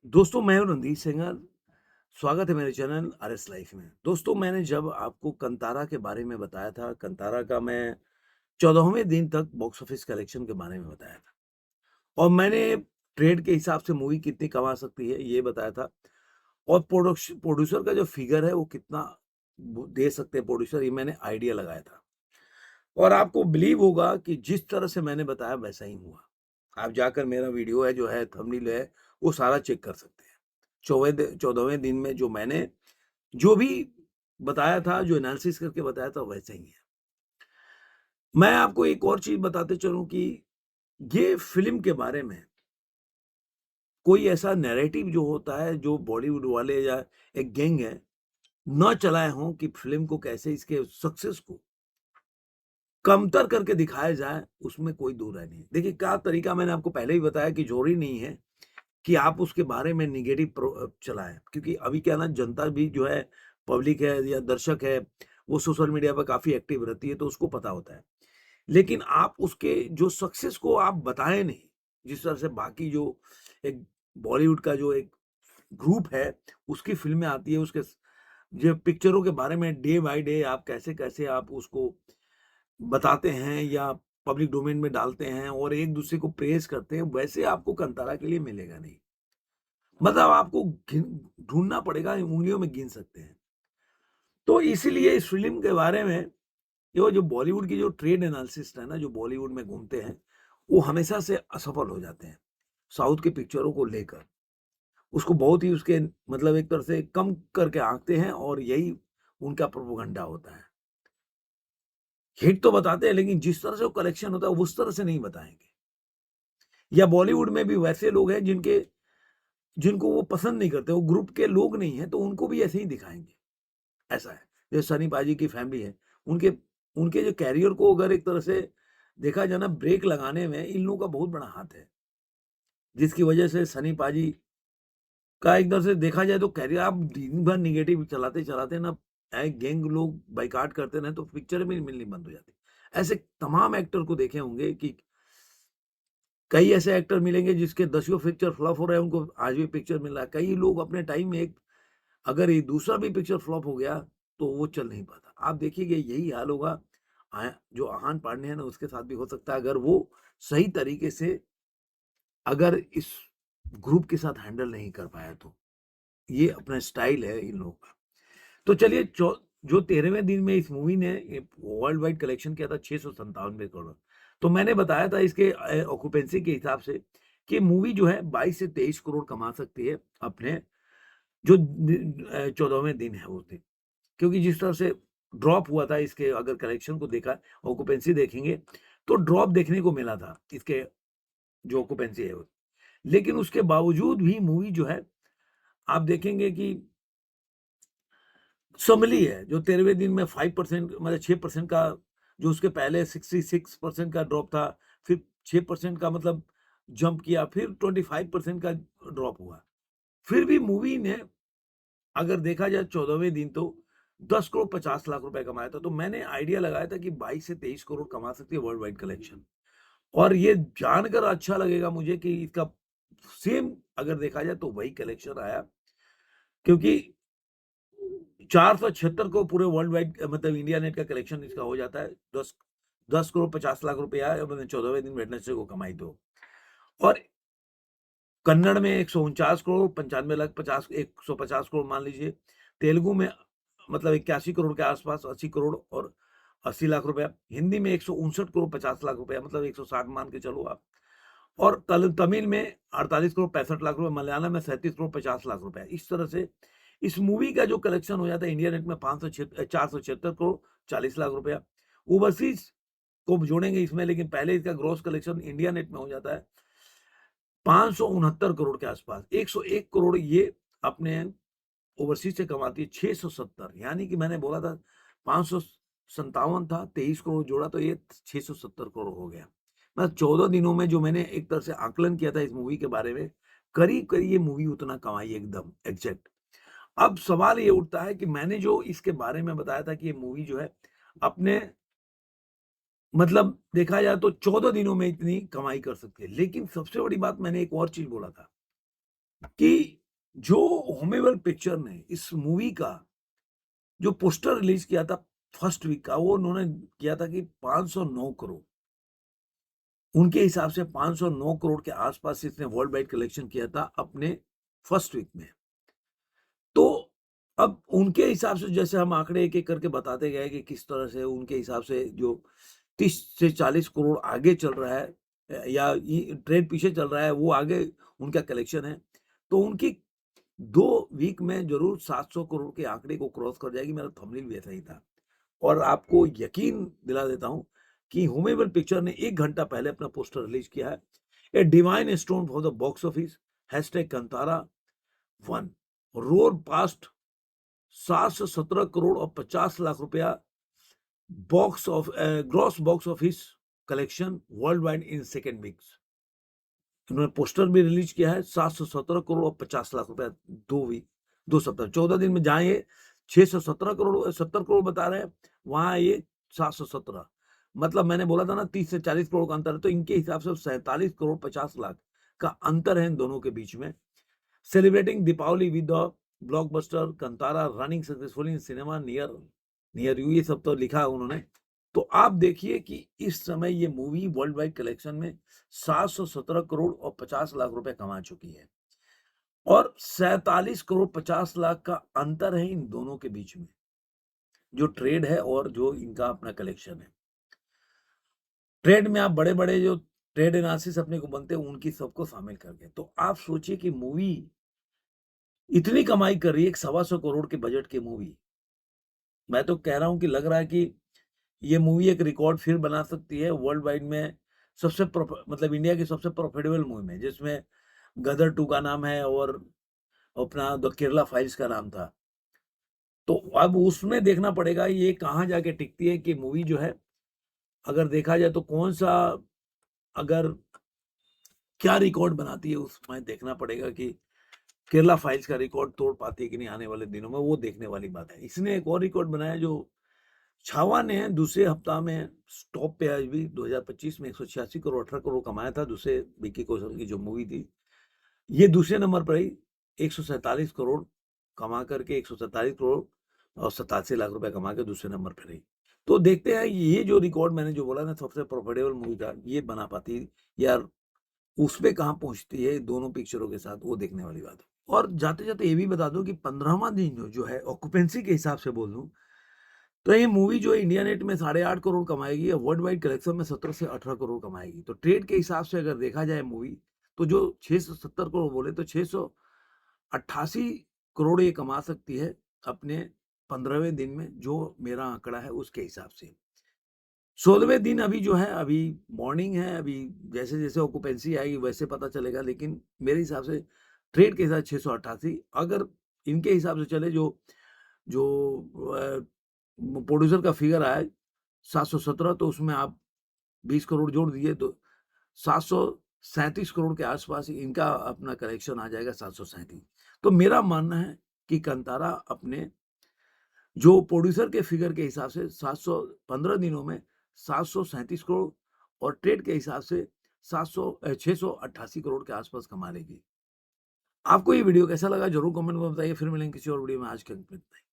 दोस्तों, मैं हूं रणदीप सिंघल। स्वागत है मेरे चैनल आरएस लाइफ में। दोस्तों, मैंने जब आपको कंतारा के बारे में बताया था, कंतारा का मैं 14वें दिन तक बॉक्स ऑफिस कलेक्शन के बारे में बताया था और मैंने ट्रेड के हिसाब से मूवी कितनी कमा सकती है, ये बताया था और प्रोड्यूसर का जो फिगर है, वो कितना दे सकते हैं प्रोड्यूसर, ये मैंने आइडिया लगाया था। और आपको बिलीव होगा कि जिस तरह से मैंने बताया, वैसा ही हुआ। आप जाकर मेरा वीडियो है, जो है थंबनेल है, वो सारा चेक कर सकते हैं। 14वें दिन में जो भी बताया था, जो एनालिसिस करके बताया था, वैसा ही है। मैं आपको एक और चीज़ बताते चलूँ कि ये फ़िल्म के बारे में कोई ऐसा नैरेटिव जो होता है, जो बॉलीवुड वाले या एक गैंग है, ना चलाए हों कि फ़िल्म को कैसे इसके सक्सेस को कमतर करके दिखाया जाए, उसमें कोई दो राय नहीं है। देखिए, क्या तरीका मैंने आपको पहले ही बताया कि ज़रूरी नहीं है कि आप उसके बारे में नेगेटिव चलाएँ, क्योंकि अभी क्या है ना, जनता भी जो है, पब्लिक है या दर्शक है, वो सोशल मीडिया पे काफ़ी एक्टिव रहती है, तो उसको पता होता है। लेकिन आप उसके जो सक्सेस को आप बताएँ नहीं, जिस तरह से बाकी जो एक बॉलीवुड का जो एक ग्रुप है, उसकी फ़िल्में आती है, उसके जो पिक्चरों के बारे में डे बाय डे आप कैसे-कैसे आप उसको बताते हैं या पब्लिक डोमेन में डालते हैं और एक-दूसरे को प्रेज़ करते हैं, वैसे आपको कंतारा के लिए मिलेगा नहीं। मतलब आपको गिन ढूँढना पड़ेगा, उँगलियों में गिन सकते हैं। तो इसीलिए इस फ़िल्म के बारे में ये जो बॉलीवुड की जो ट्रेड एनालिसिस्ट है ना, जो बॉलीवुड में घूमते हैं, वो हमेशा से असफल हो जाते हैं, साउथ की पिक्चरों को लेकर। उसको बहुत ही उसके मतलब एक तरह से कम करके आँकते हैं और यही उनका प्रोपेगेंडा होता है। हिट तो बताते हैं, लेकिन जिस तरह से वो कलेक्शन होता है, उस तरह से नहीं बताएँगे। या बॉलीवुड में भी वैसे लोग हैं जिनको वो पसंद नहीं करते, वो ग्रुप के लोग नहीं हैं, तो उनको भी ऐसे ही दिखाएँगे, ऐसा है। जैसे सनी पाजी की फैमिली है, उनके उनके जो करियर को अगर एक तरह से देखा जाए ना, ब्रेक लगाने में इन लोगों का बहुत बड़ा हाथ है। जिसकी वजह से सनी पाजी का एक तरह से देखा जाए तो करियर आप दिन भर नेगेटिव चलाते-चलाते ना, गैंग लोग बायकॉट करते रहें, तो पिक्चरें भी मिलनी बंद हो जाती। ऐसे तमाम एक्टर को देखे होंगे कि कई ऐसे एक्टर मिलेंगे जिसके दसियों पिक्चर फ्लॉप हो रहे हैं, उनको आज भी पिक्चर मिल रहा है। कई लोग अपने टाइम में अगर ये दूसरा भी पिक्चर फ्लॉप हो गया, तो वो चल नहीं पाता। आप देखिएगा, यही हाल होगा जो आहान पांडे है ना, उसके साथ भी हो सकता है, अगर वो सही तरीके से अगर इस ग्रुप के साथ हैंडल नहीं कर पाया तो। ये अपना स्टाइल है इन लोगों का। तो चलिए, जो 13वें दिन में इस मूवी ने वर्ल्ड वाइड कलेक्शन किया था 697 करोड़। तो मैंने बताया था इसके ऑक्यूपेंसी के हिसाब से कि मूवी जो है 22 से 23 करोड़ कमा सकती है अपने जो 14वें दिन है उस दिन। क्योंकि जिस तरह से ड्रॉप हुआ था इसके, अगर कलेक्शन को देखा, ऑक्यूपेंसी देखेंगे, तो ड्रॉप देखने को मिला था इसके, जो ऑक्यूपेंसी है वो। लेकिन उसके बावजूद भी मूवी जो है, आप देखेंगे कि संभली है। जो 13वें दिन में 5% मतलब 6% का, जो उसके पहले 66% का ड्रॉप था, फिर 6% का मतलब जंप किया, फिर 25% का ड्रॉप हुआ। फिर भी मूवी ने, अगर देखा जाए 14वें दिन, तो 10 करोड़ 50 लाख रुपए कमाया था। तो मैंने आइडिया लगाया था कि 22 से 23 करोड़ कमा सकती है वर्ल्ड वाइड कलेक्शन। और ये जानकर अच्छा लगेगा मुझे कि इसका सेम अगर देखा जाए तो वही कलेक्शन आया, क्योंकि 476 को पूरे वर्ल्ड वाइड मतलब इंडिया नेट का कलेक्शन इसका हो जाता है। 10 करोड़ 50 लाख रुपया मैंने 14वें दिन वेडनेसडे को कमाई तो। और कन्नड़ में 149 करोड़ 95 लाख 50 150 करोड़ मान लीजिए। तेलुगु में मतलब 81 करोड़ के आस-पास 80 करोड़ और 80 लाख रुपया। हिंदी में 159 करोड़ 50 लाख रुपया, मतलब 160 मान के चलो आप। और तमिल में 48 करोड़ 65 लाख रुपए, मलयालम में 37 करोड़ 50 लाख रुपए। इस तरह से इस मूवी का जो कलेक्शन हो जाता है इंडिया नेट में 476 करोड़ 40 लाख रुपया। ओवरसीज़ को जोड़ेंगे इसमें, लेकिन पहले इसका ग्रॉस कलेक्शन इंडिया नेट में हो जाता है 569 करोड़ के आसपास। 101 करोड़ ये अपने ओवरसीज़ से कमाती है, 670, यानी कि मैंने बोला था 557 था, 23 करोड़ जोड़ा तो ये 670 करोड़ हो गया। मतलब 14 दिनों में जो मैंने एक तरह से आकलन किया था इस मूवी के बारे में, करीब-करीब ये मूवी उतना कमाई एकदम एग्ज़ैक्ट। अब सवाल ये उठता है कि मैंने जो इसके बारे में बताया था कि ये मूवी जो है अपने मतलब देखा जाए तो 14 दिनों में इतनी कमाई कर सकती है। लेकिन सबसे बड़ी बात, मैंने एक और चीज़ बोला था कि जो होमेबल पिक्चर ने इस मूवी का जो पोस्टर रिलीज किया था फर्स्ट वीक का, वो उन्होंने किया था कि 509 करोड़। उनके हिसाब से 509 करोड़ के आसपास इसने वर्ल्ड वाइड कलेक्शन किया था अपने फर्स्ट वीक में। तो अब उनके हिसाब से जैसे हम आंकड़े एक-एक करके बताते गए कि किस तरह से उनके हिसाब से जो 30 से 40 करोड़ आगे चल रहा है, या ये ट्रेंड पीछे चल रहा है, वो आगे उनका कलेक्शन है। तो उनकी 2 वीक में ज़रूर 700 करोड़ के आंकड़े को क्रॉस कर जाएगी। मेरा थंबनेल भी ऐसा ही था। और आपको यकीन दिला देता हूँ कि हूमेबल पिक्चर ने 1 घंटा पहले अपना पोस्टर रिलीज़ किया है। A divine stone for the box office, #Kantara one roar past 717 crore और 50 लाख रुपया gross box office collection world wide in second weeks. उन्होंने पोस्टर भी रिलीज किया है। 717 करोड़ और 50 लाख रुपया 2 सप्ताह 14 दिन में, जहां ये 617 करोड़ 70 करोड़ बता रहे हैं, वहां ये 717, मतलब मैंने बोला था ना 30 से 40 करोड़ का अंतर है, तो इनके हिसाब से 47 करोड़ 50 लाख का अंतर है इन दोनों के बीच में। Celebrating Deepavali with the blockbuster Kantara running successfully in cinema near near you, ये सब तो लिखा है उन्होंने। तो आप देखिए कि इस समय ये मूवी वर्ल्ड वाइड कलेक्शन में 717 करोड़ और 50 लाख रुपए कमा चुकी है, और 47 करोड़ 50 लाख का अंतर है इन दोनों के बीच में, जो ट्रेड है और जो इनका अपना कलेक्शन है। ट्रेड में आप बड़े-बड़े जो ट्रेड एनालिसिस अपने को बनते हैं, उनकी सबको शामिल करके। तो आप सोचिए कि मूवी इतनी कमाई कर रही है, एक 125 करोड़ के बजट की मूवी। मैं तो कह रहा हूँ कि लग रहा है कि ये मूवी एक रिकॉर्ड फिर बना सकती है वर्ल्ड वाइड में, मतलब इंडिया की सबसे प्रॉफिटेबल मूवी में, जिसमें गदर 2 का नाम है और अपना द केरला फाइल्स का नाम था। तो अब उसमें देखना पड़ेगा ये कहाँ जाके टिकती है कि मूवी जो है, अगर देखा जाए तो कौन-सा, अगर क्या रिकॉर्ड बनाती है, उसमें देखना पड़ेगा कि केरला फाइल्स का रिकॉर्ड तोड़ पाती है कि नहीं आने वाले दिनों में, वो देखने वाली बात है। इसने एक और रिकॉर्ड बनाया जो छावा ने दूसरे हफ्ता में टॉप पे, आज भी 2025 में 186 करोड़ 18 करोड़ कमाया था, दूसरे विक्की कौशल की जो मूवी थी। ये दूसरे नंबर पर रही, 147 करोड़ कमा करके, 147 करोड़ और 87 लाख रुपए कमा के दूसरे नंबर पे रही। तो देखते हैं ये जो रिकॉर्ड मैंने जो बोला ना सबसे प्रॉफिटेबल मूवी का, ये बना पाती या उसपे कहाँ पहुँचती है दोनों पिक्चरों के साथ, वो देखने वाली बात है। और जाते-जाते ये भी बता दूँ कि 15वां दिन जो है ऑक्यूपेंसी के हिसाब से बोल दूँ, तो ये मूवी जो है इंडिया नेट में 8.5 करोड़ कमाएगी और वर्ल्ड वाइड कलेक्शन में 17 से 18 करोड़ कमाएगी। तो ट्रेड के हिसाब से अगर देखा जाए मूवी, तो जो 670 करोड़ बोले, तो 688 करोड़ ये कमा सकती है अपने 15वें दिन में, जो मेरा आंकड़ा है उसके हिसाब से। 16वें दिन अभी जो है, अभी मॉर्निंग है, अभी जैसे-जैसे ऑक्यूपेंसी आएगी वैसे पता चलेगा, लेकिन मेरे हिसाब से ट्रेड के हिसाब से 688, अगर इनके हिसाब से चले जो जो अ, प्रोड्यूसर का फिगर आया है 717, तो उसमें आप 20 करोड़ जोड़ दीजिए तो 737 करोड़ के आसपास इनका अपना कलेक्शन आ जाएगा, 737। तो मेरा मानना है कि कंतारा अपने जो प्रोड्यूसर के फिगर के हिसाब से 715 दिनों में 737 करोड़ और ट्रेड के हिसाब से 688 करोड़ के आसपास कमा लेगी। आपको ये वीडियो कैसा लगा जरूर कमेंट में बताइए। फिर मिलेंगे किसी और वीडियो में। आज के लिए इतना ही।